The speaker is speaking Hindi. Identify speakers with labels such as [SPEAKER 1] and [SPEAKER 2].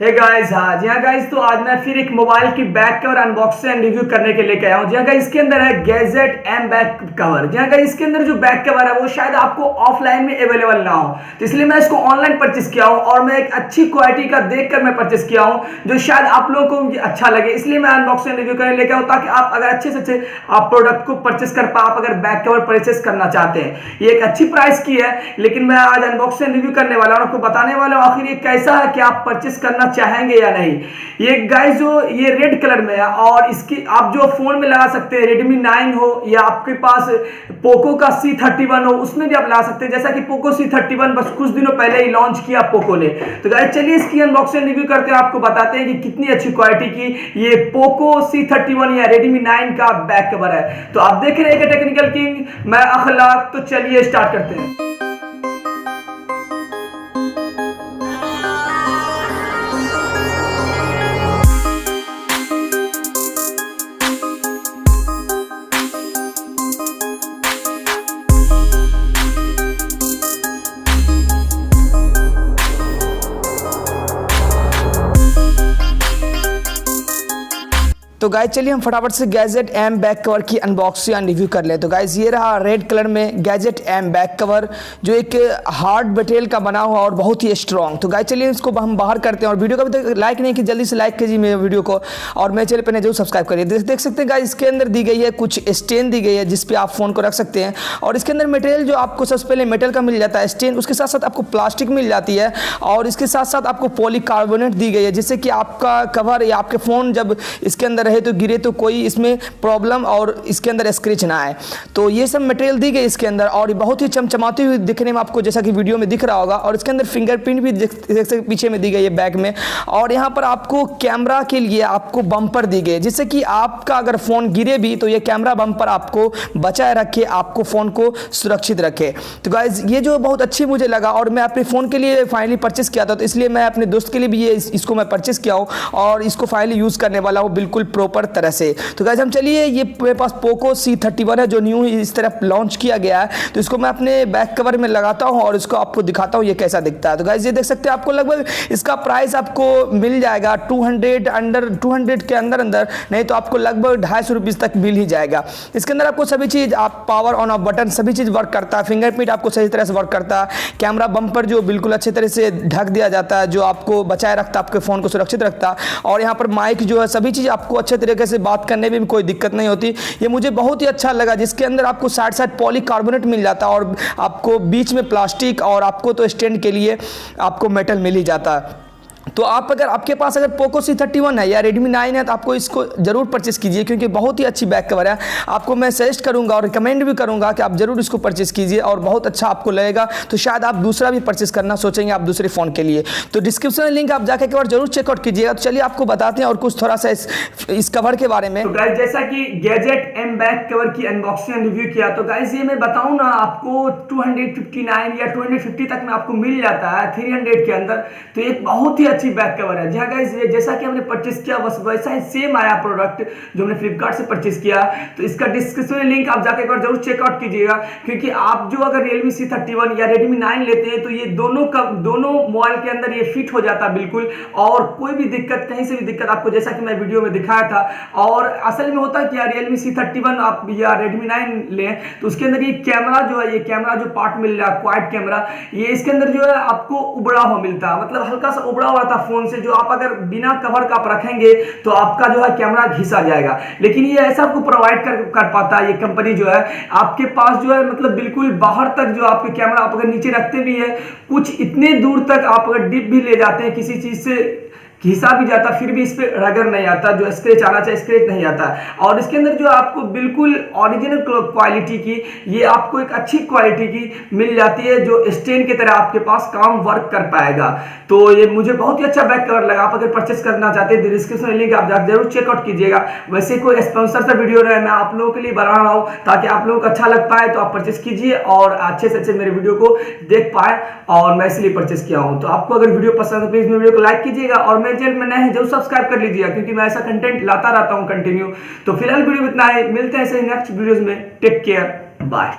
[SPEAKER 1] हे गाइस, हाँ जी हाँ गाइस, तो आज मैं फिर एक मोबाइल की back cover unboxing and review करने के लिए आया हूँ। जी हाँ गाइस, इसके अंदर है गैजेट एम बैक कवर। जी हाँ गाइस, इसके अंदर जो बैक कवर है वो शायद आपको ऑफलाइन में अवेलेबल ना हो, तो इसलिए मैं इसको ऑनलाइन परचेस किया हूँ और मैं एक अच्छी क्वालिटी का देखकर मैं परचेस किया हूँ जो शायद आप लोगों को अच्छा लगे, इसलिए मैं अनबॉक्सिंग रिव्यू करने लेके आऊँ ताकि आप अगर अच्छे से अच्छे आप प्रोडक्ट को परचेस कर पाए। आप अगर बैक कवर परचेस करना चाहते हैं, ये एक अच्छी प्राइस की है, लेकिन मैं आज अनबॉक्सिंग रिव्यू करने वाला हूँ, आपको बताने वाला हूँ आखिर ये कैसा है कि आप परचेस करना चाहेंगे या नहीं। ये गाइस जो ये रेड कलर में है और इसकी आप जो फोन में लगा सकते हैं, Redmi 9 हो या आपके पास पोको का C31 हो, उसमें भी आप लगा सकते हैं, जैसा कि पोको C31 बस कुछ दिनों पहले ही लॉन्च किया पोको ने। तो गाइस चलिए इसकी अनबॉक्सिंग रिव्यू करते हैं, आपको बताते हैं कि कितनी अच्छी क्वालिटी की ये पोको C31 या Redmi 9 का बैक कवर है। तो आप देख रहे हैं टेक्निकल किंग, मैं अखलाक। तो चलिए स्टार्ट करते हैं। तो गाइस चलिए हम फटाफट से गैजेट एम बैक कवर की अनबॉक्सिंग एंड रिव्यू कर ले। तो गाइस ये रहा रेड कलर में गैजेट एम बैक कवर, जो एक हार्ड मटेरियल का बना हुआ और बहुत ही स्ट्रॉन्ग। तो गाइस चलिए इसको हम बाहर करते हैं, और वीडियो को अभी तक लाइक नहीं कि जल्दी से लाइक कीजिए मेरे वीडियो को, और मेरे चैनल पर जरूर सब्सक्राइब करिए। देख सकते हैं गाइस इसके अंदर दी गई है कुछ स्टेन दी गई है जिसपे आप फोन को रख सकते हैं, और इसके अंदर मटेरियल जो आपको सबसे पहले मेटल का मिल जाता है स्टेन, उसके साथ साथ आपको प्लास्टिक मिल जाती है, और इसके साथ साथ आपको पॉलीकार्बोनेट दी गई है, जिससे कि आपका कवर या आपके फोन जब इसके अंदर रहे तो गिरे तो इसमें प्रॉब्लम और इसके अंदर स्क्रैच ना आए। तो ये सब मटेरियल दी गई इसके अंदर, और बहुत ही चमचमाती हुई दिखने में आपको जैसा कि वीडियो में दिख रहा होगा। और इसके अंदर फिंगरप्रिंट भी देख सकते पीछे में दी गई है बैक में, और यहाँ पर आपको कैमरा के लिए आपको बम्पर दी गई, जिससे कि आपका अगर फोन गिरे भी तो ये कैमरा बम्पर आपको बचाए रखे, आपको फोन को सुरक्षित रखे। तो गाइज ये जो बहुत अच्छी मुझे लगा, और मैं अपने फोन के लिए फाइनली परचेस किया था, तो इसलिए मैं अपने दोस्त के लिए भी ये इसको मैं परचेस किया हूँ और इसको फाइनली यूज करने वाला हूँ बिल्कुल प्रॉपर तरह से। तो गाइस हम चलिए, ये मेरे पास पोको C31 है जो न्यू इस तरह लॉन्च किया गया है, तो इसको मैं अपने बैक कवर में लगाता हूं और इसको आपको दिखाता हूं ये कैसा दिखता है। तो गाइस ये देख सकते हैं, आपको लगभग इसका प्राइस आपको मिल जाएगा 200 के अंदर नहीं तो आपको लगभग 250 रुपीज़ तक मिल ही जाएगा। इसके अंदर आपको सभी चीज़, आप पावर ऑन ऑफ बटन सभी चीज़ वर्क करता है, फिंगरप्रिंट आपको सही तरह से वर्क करता है, कैमरा बम्पर जो बिल्कुल अच्छे तरह से ढक दिया जाता है, जो आपको बचाए रखता है, आपके फ़ोन को सुरक्षित रखता है, और यहाँ पर माइक जो है सभी चीज़ आपको अच्छे तरीके से बात करने में भी कोई दिक्कत नहीं होती। ये मुझे बहुत ही अच्छा लगा, जिसके अंदर आपको साइड पॉलीकार्बोनेट मिल जाता है, और आपको बीच में प्लास्टिक, और आपको तो स्टैंड के लिए आपको मेटल मिल ही जाता है। तो आप अगर आपके पास अगर पोको C31 है या Redmi 9 है तो आपको इसको जरूर परचेस कीजिए, क्योंकि बहुत ही अच्छी बैक कवर है। आपको मैं सजेस्ट करूंगा और रिकमेंड भी करूंगा कि आप जरूर इसको परचेस कीजिए, और बहुत अच्छा आपको लगेगा। तो शायद आप दूसरा भी परचेस करना सोचेंगे आप दूसरे फ़ोन के लिए। तो डिस्क्रिप्शन में लिंक आप जाकर एक बार जरूर चेकआउट कीजिएगा। तो चलिए आपको बताते हैं और कुछ थोड़ा सा इस कवर के बारे में। तो गाइस जैसा कि गैजेट एम बैक कवर की अनबॉक्सिंग रिव्यू किया, तो गाइस ये मैं बताऊँ ना, आपको 259 या 250 तक में आपको मिल जाता है 300 के अंदर। तो एक बहुत ही अच्छी बैक कवर है। जी हाँ गाइस, ये जैसा कि हमने परचेस किया बस वैसा ही सेम आया प्रोडक्ट जो हमने फ्लिपकार्ट से परचेस किया। तो इसका डिस्क्रिप्शन में लिंक आप जाकर एक बार जरूर चेकआउट कीजिएगा, क्योंकि आप जो अगर Realme C31 या Redmi 9 लेते हैं तो ये दोनों मोबाइल के अंदर ये फिट हो जाता है बिल्कुल, और कोई भी दिक्कत, कहीं से भी दिक्कत आपको, जैसा कि मैं वीडियो में दिखाया था। और असल में होता है कि यार Realme C31 आप या Redmi 9 लें तो उसके अंदर ये कैमरा जो है, ये कैमरा जो पार्ट मिल रहा है क्वाड कैमरा, ये इसके अंदर जो है आपको उबड़ा हुआ मिलता है, मतलब हल्का सा उबड़ा हुआ था फोन से, जो आप अगर बिना कवर का आप रखेंगे तो आपका जो है कैमरा घिसा जाएगा। लेकिन ये ऐसा आपको प्रोवाइड कर पाता है ये कंपनी जो है, आपके पास जो है मतलब बिल्कुल बाहर तक जो आपके कैमरा आप अगर नीचे रखते भी है, कुछ इतने दूर तक आप अगर डिप भी ले जाते हैं किसी चीज से घिसा भी जाता, फिर भी इस पे रगड़ नहीं आता, जो स्क्रैच आना चाहिए स्क्रैच नहीं आता। और इसके अंदर जो आपको बिल्कुल ओरिजिनल क्वालिटी की, ये आपको एक अच्छी क्वालिटी की मिल जाती है, जो स्टैंड की तरह आपके पास काम वर्क कर पाएगा। तो ये मुझे बहुत ही अच्छा बैक कवर लगा। आप अगर परचेस करना चाहते हैं डिस्क्रिप्शन में लिंक आप जरूर चेकआउट कीजिएगा। वैसे कोई स्पॉन्सर सा वीडियो रहा है, मैं आप लोगों के लिए बना रहा हूँ ताकि आप लोगों को अच्छा लग पाए, तो आप परचेस कीजिए और अच्छे से अच्छे मेरे वीडियो को देख पाए, और मैं इसलिए परचेस किया हूँ। तो आपको अगर वीडियो पसंद है प्लीज मेरे वीडियो को लाइक कीजिएगा, और मेरे चैनल में नए हैं जरूर सब्सक्राइब कर लीजिएगा, क्योंकि मैं ऐसा कंटेंट लाता रहता हूं कंटिन्यू। तो फिलहाल वीडियो में इतना ही, मिलते हैं ऐसे नेक्स्ट वीडियोस में। Take care, bye.